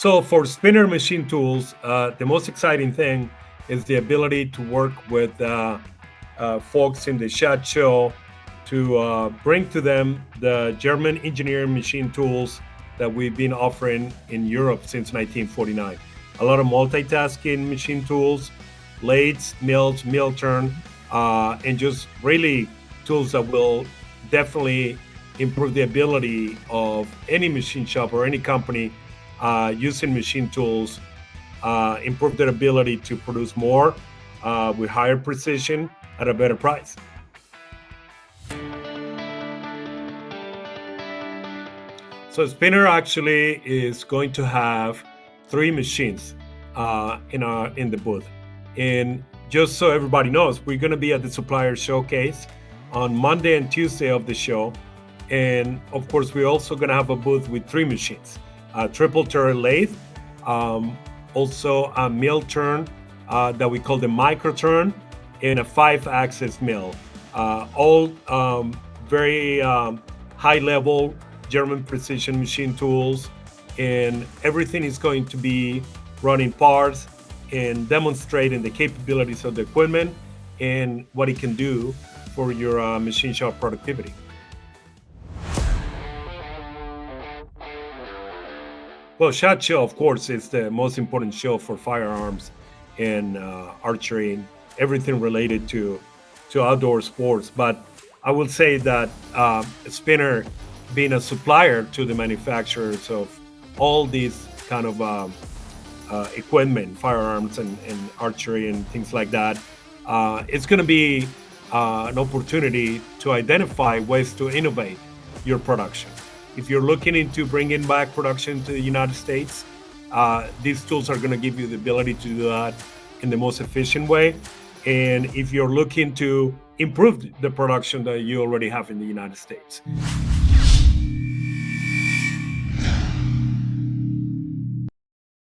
So for spinner machine tools, the most exciting thing is the ability to work with folks in the SHOT Show to bring to them the German engineering machine tools that we've been offering in Europe since 1949. A lot of multitasking machine tools, lathes, mills, mill turn, and just really tools that will definitely improve the ability of any machine shop or any company using machine tools, improve their ability to produce more with higher precision at a better price. So Spinner actually is going to have three machines in the booth. And just so everybody knows, we're going to be at the Supplier Showcase on Monday and Tuesday of the show. And of course, we're also going to have a booth with three machines, a triple turn lathe, also a mill turn that we call the micro turn, and a 5-axis mill. All very high level German precision machine tools, and everything is going to be running parts and demonstrating the capabilities of the equipment and what it can do for your machine shop productivity. Well, SHOT Show, of course, is the most important show for firearms and archery and everything related to outdoor sports. But I will say that Spinner, being a supplier to the manufacturers of all these kind of equipment, firearms and archery and things like that, it's going to be an opportunity to identify ways to innovate your production. If you're looking into bringing back production to the United States, these tools are going to give you the ability to do that in the most efficient way. And if you're looking to improve the production that you already have in the United States.